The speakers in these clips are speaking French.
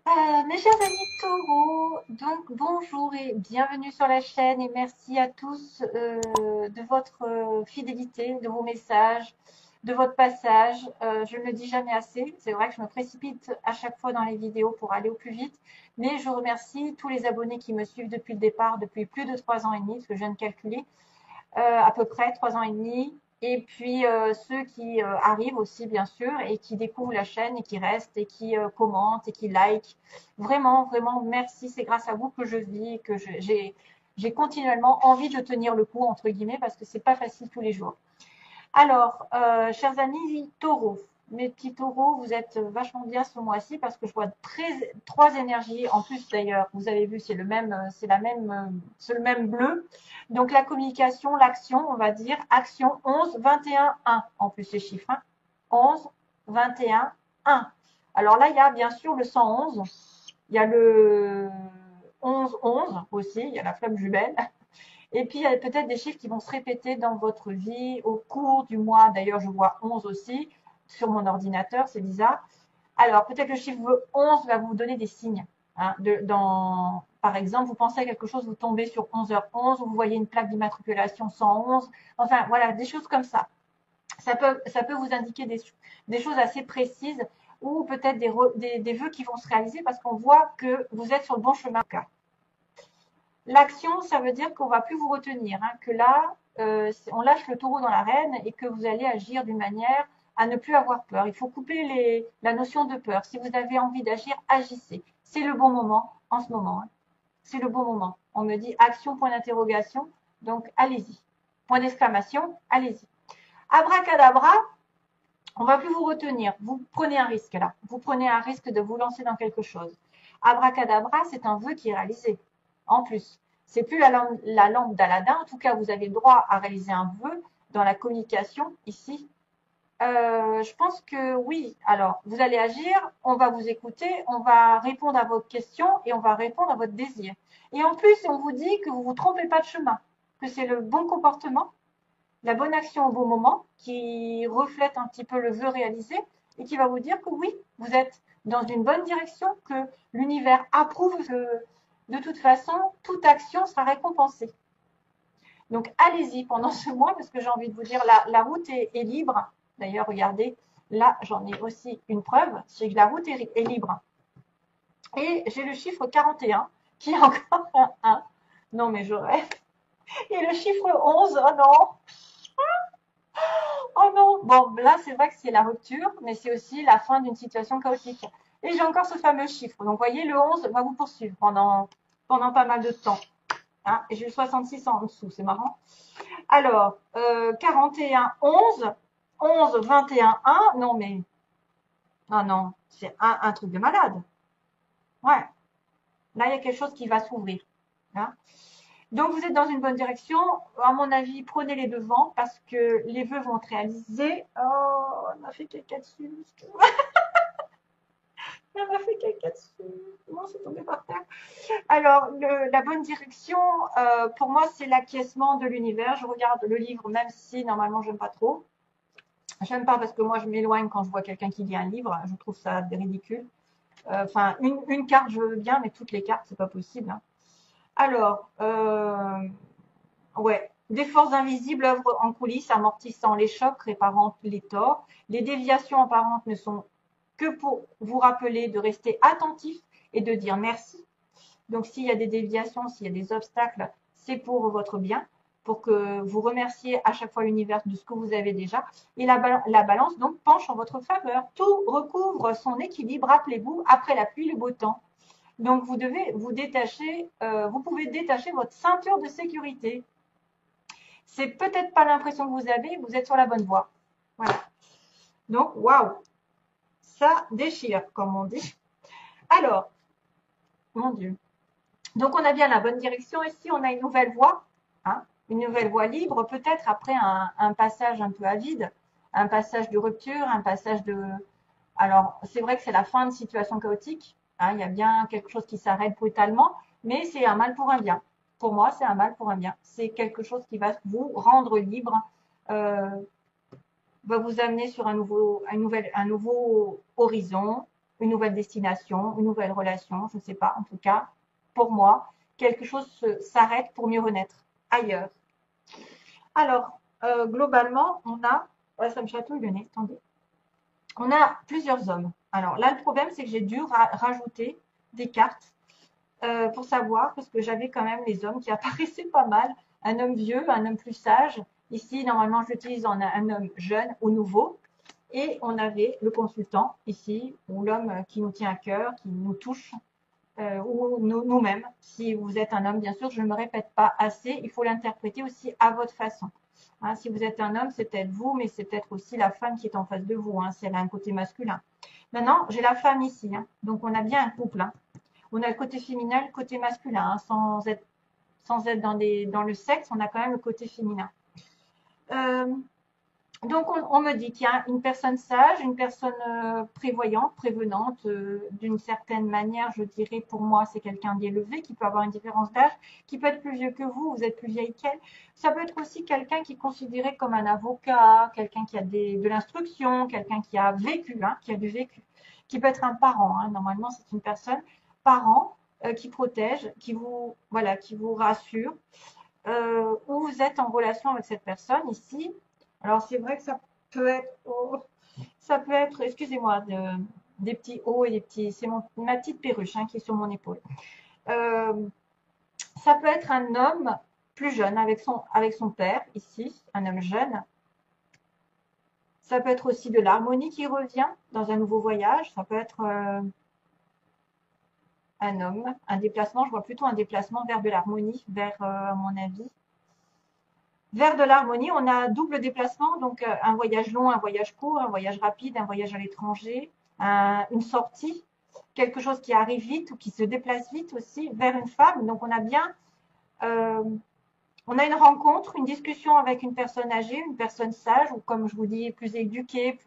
Mes chers amis taureaux, donc bonjour et bienvenue sur la chaîne et merci à tous de votre fidélité, de vos messages, de votre passage. Je ne le dis jamais assez, c'est vrai que je me précipite à chaque fois dans les vidéos pour aller au plus vite, mais je remercie tous les abonnés qui me suivent depuis le départ, depuis plus de 3 ans et demi, parce que je viens de calculer, à peu près 3 ans et demi. Et puis ceux qui arrivent aussi, bien sûr, et qui découvrent la chaîne et qui restent et qui commentent et qui like. Vraiment, vraiment, merci. C'est grâce à vous que je vis, que j'ai continuellement envie de tenir le coup, entre guillemets, parce que c'est pas facile tous les jours. Alors, chers amis taureaux, mes petits taureaux, vous êtes vachement bien ce mois-ci parce que je vois trois énergies. En plus, d'ailleurs, vous avez vu, c'est le même, c'est le même bleu. Donc, la communication, l'action, on va dire, action 11, 21, 1. En plus, les chiffres, hein. 11, 21, 1. Alors là, il y a bien sûr le 111. Il y a le 11, 11 aussi. Il y a la flamme jumelle. Et puis, il y a peut-être des chiffres qui vont se répéter dans votre vie au cours du mois. D'ailleurs, je vois 11 aussi sur mon ordinateur, c'est bizarre. Alors, peut-être le chiffre 11 va vous donner des signes. Hein, par exemple, vous pensez à quelque chose, vous tombez sur 11h11, ou vous voyez une plaque d'immatriculation 111. Enfin, voilà, des choses comme ça. Ça peut vous indiquer des choses assez précises ou peut-être des vœux qui vont se réaliser parce qu'on voit que vous êtes sur le bon chemin. L'action, ça veut dire qu'on va plus vous retenir, hein, que là, on lâche le taureau dans l'arène et que vous allez agir d'une manière à ne plus avoir peur. Il faut couper la notion de peur. Si vous avez envie d'agir, agissez. C'est le bon moment en ce moment. Hein. C'est le bon moment. On me dit action, point d'interrogation. Donc, allez-y. Point d'exclamation, allez-y. Abracadabra, on va plus vous retenir. Vous prenez un risque là. Vous prenez un risque de vous lancer dans quelque chose. Abracadabra, c'est un vœu qui est réalisé. En plus, c'est plus la lampe d'Aladin. En tout cas, vous avez le droit à réaliser un vœu dans la communication ici. Je pense que oui. Alors, vous allez agir, on va vous écouter, on va répondre à vos questions et on va répondre à votre désir. Et en plus, on vous dit que vous ne vous trompez pas de chemin, que c'est le bon comportement, la bonne action au bon moment, qui reflète un petit peu le vœu réalisé et qui va vous dire que oui, vous êtes dans une bonne direction, que l'univers approuve, que de toute façon, toute action sera récompensée. Donc allez-y pendant ce mois, parce que j'ai envie de vous dire, la route est libre. D'ailleurs, regardez, là, j'en ai aussi une preuve, c'est que la route est libre. Et j'ai le chiffre 41, qui est encore un 1. Non, mais je rêve. Et le chiffre 11, oh non, oh non! Bon, là, c'est vrai que c'est la rupture, mais c'est aussi la fin d'une situation chaotique. Et j'ai encore ce fameux chiffre. Donc, vous voyez, le 11 va vous poursuivre pendant pas mal de temps. Hein. Et j'ai le 66 en dessous, c'est marrant. Alors, 41, 11, 11, 21, 1. Non, mais, non, non, c'est un truc de malade. Ouais. Là, il y a quelque chose qui va s'ouvrir. Hein. Donc, vous êtes dans une bonne direction. À mon avis, prenez les devants parce que les vœux vont être réalisés. Oh, on a fait caca dessus. On m'a fait caca dessus. Comment c'est tombé par terre? Alors, la bonne direction, pour moi, c'est l'acquiescement de l'univers. Je regarde le livre, même si normalement, j'aime pas trop. J'aime pas parce que moi, je m'éloigne quand je vois quelqu'un qui lit un livre. Je trouve ça ridicule. Enfin, une carte, je veux bien, mais toutes les cartes, c'est pas possible. Hein. Alors, ouais. Des forces invisibles œuvrent en coulisses, amortissant les chocs, réparant les torts. Les déviations apparentes ne sont que pour vous rappeler de rester attentif et de dire merci. Donc, s'il y a des déviations, s'il y a des obstacles, c'est pour votre bien, pour que vous remerciez à chaque fois l'univers de ce que vous avez déjà. Et la balance, donc, penche en votre faveur. Tout recouvre son équilibre, rappelez-vous, après la pluie, le beau temps. Donc, vous devez vous détacher, vous pouvez détacher votre ceinture de sécurité. C'est peut-être pas l'impression que vous êtes sur la bonne voie. Voilà. Donc, waouh, ça déchire, comme on dit. Alors, mon Dieu. Donc, on a bien la bonne direction. Ici, on a une nouvelle voie, hein, une nouvelle voie libre, peut-être après un passage un peu avide, un passage de rupture, un passage de. Alors, c'est vrai que c'est la fin de situation chaotique. Hein, il y a bien quelque chose qui s'arrête brutalement, mais c'est un mal pour un bien. Pour moi, c'est un mal pour un bien. C'est quelque chose qui va vous rendre libre, va vous amener sur un nouveau horizon, une nouvelle destination, une nouvelle relation, je ne sais pas. En tout cas, pour moi, quelque chose s'arrête pour mieux renaître ailleurs. Alors, globalement, on a, ouais, ça me chatouille le nez, attendez. On a plusieurs hommes. Alors là, le problème, c'est que j'ai dû rajouter des cartes pour savoir, parce que j'avais quand même les hommes qui apparaissaient pas mal. Un homme vieux, un homme plus sage. Ici, normalement, j'utilise un homme jeune ou nouveau. Et on avait le consultant ici, ou l'homme qui nous tient à cœur, qui nous touche, ou nous-mêmes. Si vous êtes un homme, bien sûr, je ne me répète pas assez, il faut l'interpréter aussi à votre façon. Hein, si vous êtes un homme, c'est peut-être vous, mais c'est peut-être aussi la femme qui est en face de vous, hein, si elle a un côté masculin. Maintenant, j'ai la femme ici, hein, donc on a bien un couple. Hein. On a le côté féminin, le côté masculin, hein, sans être dans le sexe, on a quand même le côté féminin. Donc, on me dit qu'il y a une personne sage, une personne prévoyante, prévenante, d'une certaine manière, je dirais, pour moi, c'est quelqu'un d'élevé, qui peut avoir une différence d'âge, qui peut être plus vieux que vous êtes plus vieille qu'elle. Ça peut être aussi quelqu'un qui est considéré comme un avocat, quelqu'un qui a de l'instruction, quelqu'un qui a vécu, hein, qui a du vécu, qui peut être un parent. Hein. Normalement, c'est une personne, parent, qui protège, voilà, qui vous rassure, où vous êtes en relation avec cette personne ici. Alors, c'est vrai que ça peut être, excusez-moi, des petits hauts et des petits, c'est ma petite perruche hein, qui est sur mon épaule. Euh, Ça peut être un homme plus jeune avec son père, ici, un homme jeune. Ça peut être aussi de l'harmonie qui revient dans un nouveau voyage. Ça peut être un homme, un déplacement, je vois plutôt un déplacement vers de l'harmonie, vers, à mon avis, vers de l'harmonie, on a double déplacement, donc un voyage long, un voyage court, un voyage rapide, un voyage à l'étranger, une sortie, quelque chose qui arrive vite ou qui se déplace vite aussi vers une femme. Donc on a bien, on a une rencontre, une discussion avec une personne âgée, une personne sage ou comme je vous dis, plus éduquée,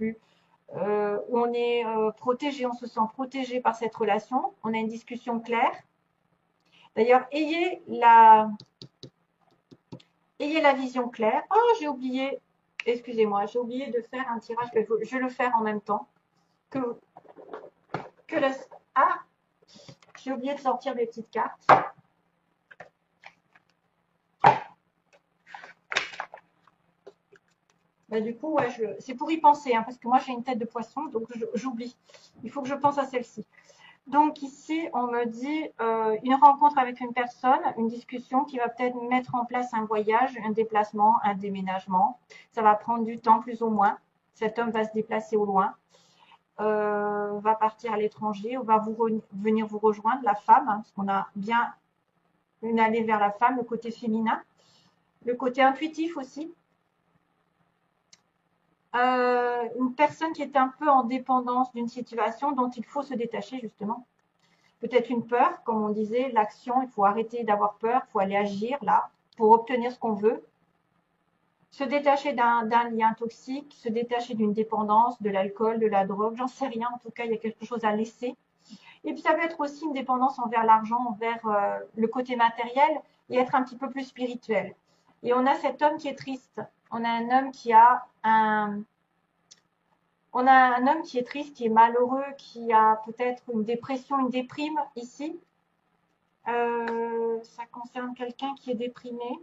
où on est protégé, on se sent protégé par cette relation. On a une discussion claire. D'ailleurs, ayez la vision claire. Oh, j'ai oublié, excusez-moi, j'ai oublié de faire un tirage. Je vais le faire en même temps que la. Ah, j'ai oublié de sortir des petites cartes. Bah, du coup, ouais, c'est pour y penser, hein, parce que moi j'ai une tête de poisson, donc j'oublie. Il faut que je pense à celle-ci. Donc ici, on me dit une rencontre avec une personne, une discussion qui va peut-être mettre en place un voyage, un déplacement, un déménagement. Ça va prendre du temps plus ou moins. Cet homme va se déplacer au loin, va partir à l'étranger, ou va venir vous rejoindre, la femme, hein, parce qu'on a bien une allée vers la femme, le côté féminin, le côté intuitif aussi. Une personne qui est un peu en dépendance d'une situation dont il faut se détacher justement. Peut-être une peur, comme on disait, l'action, il faut arrêter d'avoir peur, il faut aller agir là pour obtenir ce qu'on veut. Se détacher d'un lien toxique, se détacher d'une dépendance, de l'alcool, de la drogue, j'en sais rien, en tout cas il y a quelque chose à laisser. Et puis ça peut être aussi une dépendance envers l'argent, envers le côté matériel et être un petit peu plus spirituel. Et on a cet homme qui est triste. On a un homme qui a on a un homme qui est triste, qui est malheureux, qui a peut-être une dépression, une déprime ici. Ça concerne quelqu'un qui est déprimé.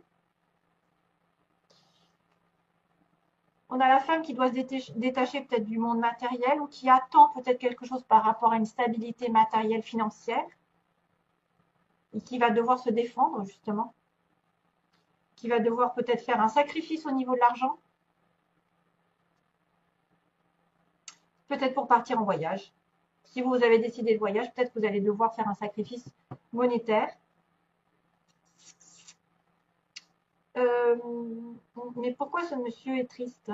On a la femme qui doit se détacher peut-être du monde matériel ou qui attend peut-être quelque chose par rapport à une stabilité matérielle financière et qui va devoir se défendre justement, qui va devoir peut-être faire un sacrifice au niveau de l'argent, peut-être pour partir en voyage. Si vous avez décidé de voyage, peut-être que vous allez devoir faire un sacrifice monétaire. Mais pourquoi ce monsieur est triste?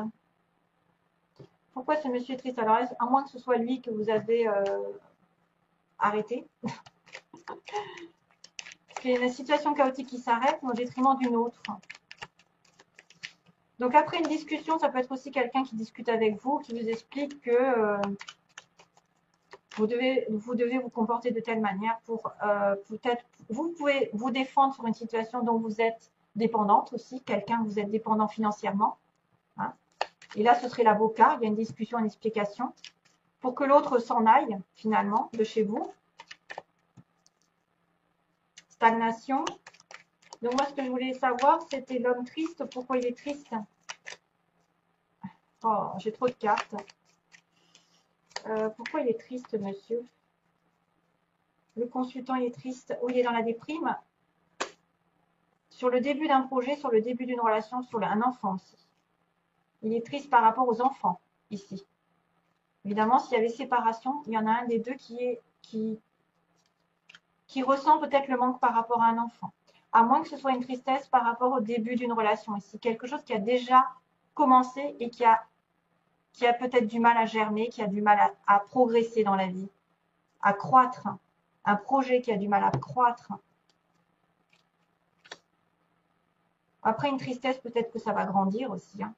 Pourquoi ce monsieur est triste? Alors, à moins que ce soit lui que vous avez arrêté. C'est une situation chaotique qui s'arrête au détriment d'une autre. Donc après une discussion, ça peut être aussi quelqu'un qui discute avec vous, qui vous explique que vous devez vous comporter de telle manière pour peut-être vous pouvez vous défendre sur une situation dont vous êtes dépendante aussi, quelqu'un vous êtes dépendant financièrement. Hein. Et là, ce serait l'avocat, il y a une discussion, une explication. pour que l'autre s'en aille, finalement, de chez vous. Stagnation. Donc, moi, ce que je voulais savoir, c'était l'homme triste. Pourquoi il est triste? Oh, j'ai trop de cartes. Pourquoi il est triste, monsieur? Le consultant, il est triste. Ou il est dans la déprime. Sur le début d'un projet, sur le début d'une relation, sur un enfant aussi. Il est triste par rapport aux enfants, ici. Évidemment, s'il y avait séparation, il y en a un des deux qui ressent peut-être le manque par rapport à un enfant. À moins que ce soit une tristesse par rapport au début d'une relation ici. Quelque chose qui a déjà commencé et qui a peut-être du mal à germer, qui a du mal à progresser dans la vie, à croître. Un projet qui a du mal à croître. Après, une tristesse, peut-être que ça va grandir aussi. Hein.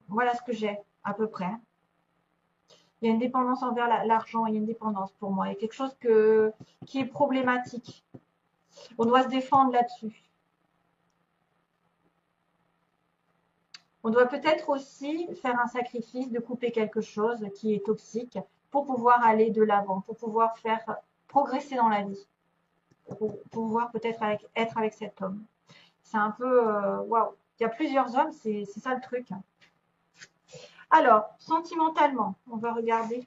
Voilà ce que j'ai, à peu près. Il y a une dépendance envers l'argent, il y a une dépendance pour moi. Il y a quelque chose qui est problématique. On doit se défendre là-dessus. On doit peut-être aussi faire un sacrifice de couper quelque chose qui est toxique pour pouvoir aller de l'avant, pour pouvoir faire progresser dans la vie, pour pouvoir peut-être être avec cet homme. C'est un peu... waouh. Il y a plusieurs hommes, c'est ça le truc. Alors, sentimentalement, on va regarder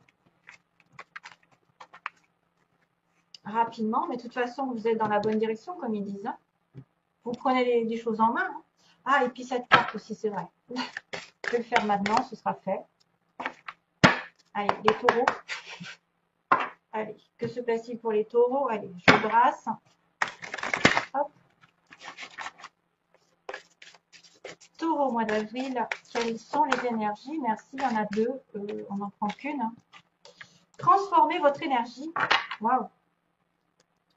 rapidement, mais de toute façon, vous êtes dans la bonne direction, comme ils disent. Hein. Vous prenez les choses en main. Ah, et puis cette carte aussi, c'est vrai. Je vais le faire maintenant, ce sera fait. Allez, les taureaux. Allez, que se passe-t-il pour les taureaux? Allez, je brasse. Hop. Taureau au mois d'avril, quelles sont les énergies? Merci, il y en a deux, on n'en prend qu'une. Transformez votre énergie. Waouh.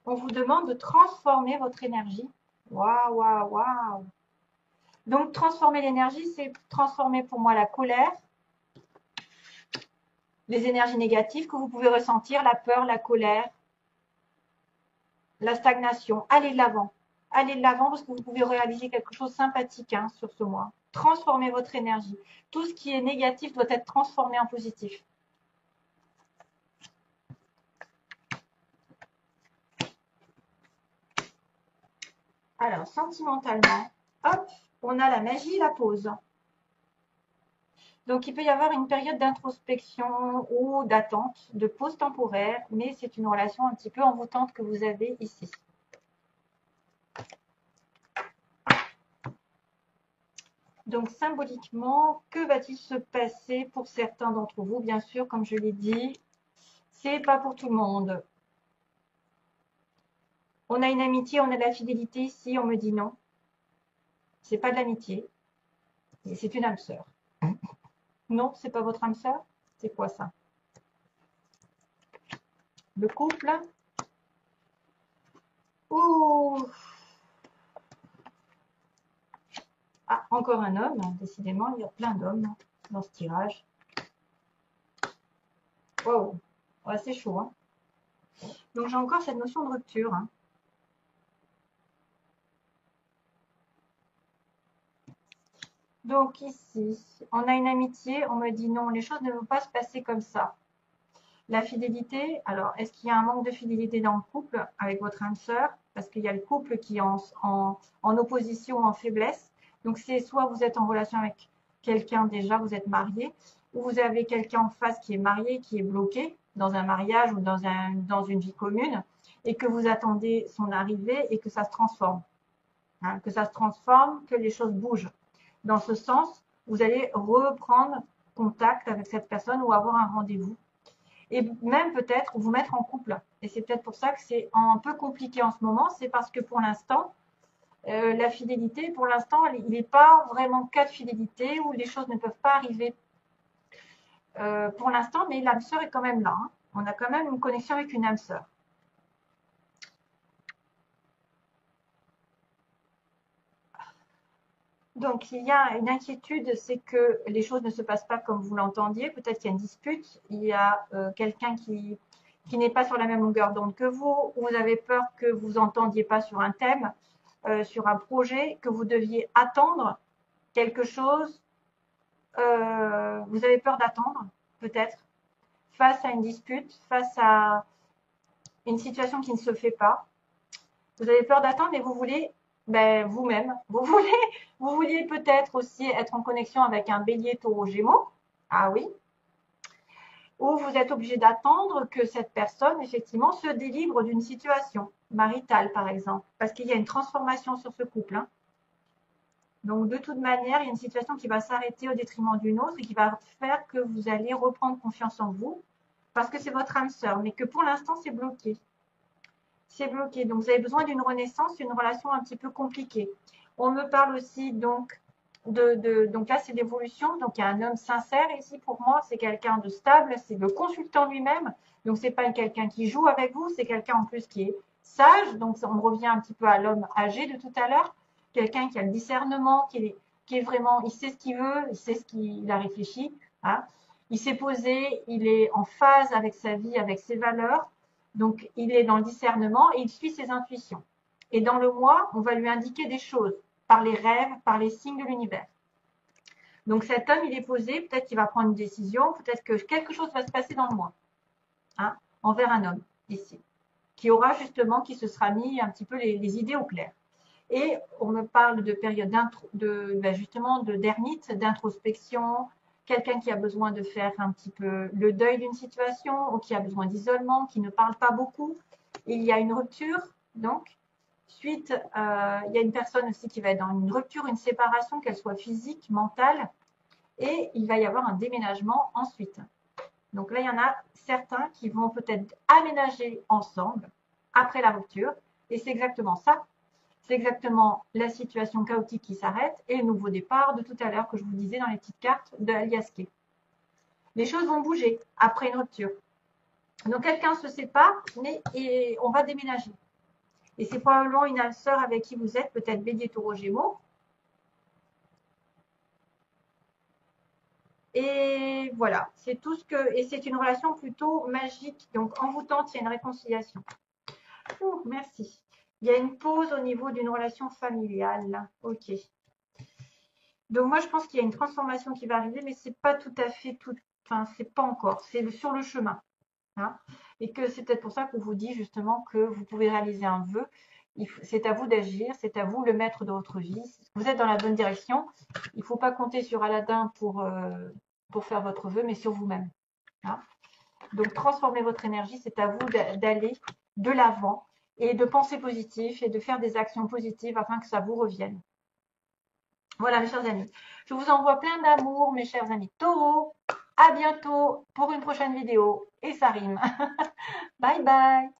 On vous demande de transformer votre énergie. Waouh, waouh, waouh. Donc, transformer l'énergie, c'est transformer pour moi la colère, les énergies négatives que vous pouvez ressentir, la peur, la colère, la stagnation. Allez de l'avant. Allez de l'avant parce que vous pouvez réaliser quelque chose de sympathique hein, sur ce mois. Transformez votre énergie. Tout ce qui est négatif doit être transformé en positif. Alors, sentimentalement, hop, on a la magie, la pause. Donc, il peut y avoir une période d'introspection ou d'attente, de pause temporaire, mais c'est une relation un petit peu envoûtante que vous avez ici. Donc, symboliquement, que va-t-il se passer pour certains d'entre vous? Bien sûr, comme je l'ai dit, c'est pas pour tout le monde. On a une amitié, on a de la fidélité ici, on me dit non. C'est pas de l'amitié, c'est une âme sœur. Non, c'est pas votre âme sœur? C'est quoi ça? Le couple? Ouh. Ah, encore un homme, décidément, il y a plein d'hommes dans ce tirage. Wow, ouais, c'est chaud. Hein. Donc j'ai encore cette notion de rupture. Hein. Donc ici, on a une amitié, on me dit non, les choses ne vont pas se passer comme ça. La fidélité, alors est-ce qu'il y a un manque de fidélité dans le couple avec votre âme sœur? Parce qu'il y a le couple qui est en opposition, en faiblesse. Donc c'est soit vous êtes en relation avec quelqu'un déjà, vous êtes marié, ou vous avez quelqu'un en face qui est marié, qui est bloqué dans un mariage ou dans une vie commune, et que vous attendez son arrivée et que ça se transforme. Hein, que ça se transforme, que les choses bougent. Dans ce sens, vous allez reprendre contact avec cette personne ou avoir un rendez-vous. Et même peut-être vous mettre en couple. Et c'est peut-être pour ça que c'est un peu compliqué en ce moment. C'est parce que pour l'instant, la fidélité, pour l'instant, il n'est pas vraiment cas de fidélité où les choses ne peuvent pas arriver pour l'instant. Mais l'âme sœur est quand même là. Hein. On a quand même une connexion avec une âme sœur. Donc, il y a une inquiétude, c'est que les choses ne se passent pas comme vous l'entendiez. Peut-être qu'il y a une dispute, il y a quelqu'un qui n'est pas sur la même longueur d'onde que vous, ou vous avez peur que vous entendiez pas sur un thème, sur un projet, que vous deviez attendre quelque chose vous avez peur d'attendre, peut-être, face à une dispute, face à une situation qui ne se fait pas. Vous avez peur d'attendre, mais vous voulez vous-même. Vous vouliez peut-être aussi être en connexion avec un bélier taureau gémeaux. Ah oui. Ou vous êtes obligé d'attendre que cette personne, effectivement, se délivre d'une situation maritale, par exemple. Parce qu'il y a une transformation sur ce couple. Hein. Donc, de toute manière, il y a une situation qui va s'arrêter au détriment d'une autre et qui va faire que vous allez reprendre confiance en vous parce que c'est votre âme sœur, mais que pour l'instant, c'est bloqué. C'est bloqué. Donc, vous avez besoin d'une renaissance, une relation un petit peu compliquée. On me parle aussi donc donc là, c'est l'évolution. Donc, il y a un homme sincère ici pour moi. C'est quelqu'un de stable. C'est le consultant lui-même. Donc, c'est pas quelqu'un qui joue avec vous. C'est quelqu'un en plus qui est sage. Donc, on revient un petit peu à l'homme âgé de tout à l'heure. Quelqu'un qui a le discernement, qui est vraiment, il sait ce qu'il veut, il sait ce qu'il a réfléchi. Hein. Il s'est posé, il est en phase avec sa vie, avec ses valeurs. Donc, il est dans le discernement et il suit ses intuitions. Et dans le moi, on va lui indiquer des choses par les rêves, par les signes de l'univers. Donc, cet homme, il est posé, peut-être qu'il va prendre une décision, peut-être que quelque chose va se passer dans le moi, hein, envers un homme, ici, qui aura justement, qui se sera mis un petit peu les idées au clair. Et on me parle de période justement d'ermite, d'introspection, quelqu'un qui a besoin de faire un petit peu le deuil d'une situation ou qui a besoin d'isolement, qui ne parle pas beaucoup. Il y a une rupture, donc. Suite, il y a une personne aussi qui va être dans une rupture, une séparation, qu'elle soit physique, mentale. Et il va y avoir un déménagement ensuite. Donc là, il y en a certains qui vont peut-être aménager ensemble après la rupture. Et c'est exactement ça. C'est exactement la situation chaotique qui s'arrête et le nouveau départ de tout à l'heure que je vous disais dans les petites cartes de Aliaské. Les choses vont bouger après une rupture. Donc quelqu'un se sépare, mais on va déménager. Et c'est probablement une âme sœur avec qui vous êtes, peut-être Bélier, Taureau, Gémeaux. Et voilà, c'est tout ce que. Et c'est une relation plutôt magique, donc envoûtante, il y a une réconciliation. Ouh, merci. Il y a une pause au niveau d'une relation familiale. Ok. Donc moi, je pense qu'il y a une transformation qui va arriver, mais c'est pas tout à fait tout. Enfin, c'est pas encore. C'est sur le chemin. Hein, et que c'est peut-être pour ça qu'on vous dit justement que vous pouvez réaliser un vœu. C'est à vous d'agir, c'est à vous le maître de votre vie. Vous êtes dans la bonne direction. Il ne faut pas compter sur Aladdin pour faire votre vœu, mais sur vous-même. Hein. Donc transformez votre énergie, c'est à vous d'aller de l'avant et de penser positif et de faire des actions positives afin que ça vous revienne. Voilà mes chers amis. Je vous envoie plein d'amour mes chers amis taureaux. À bientôt pour une prochaine vidéo. Et ça rime. Bye bye.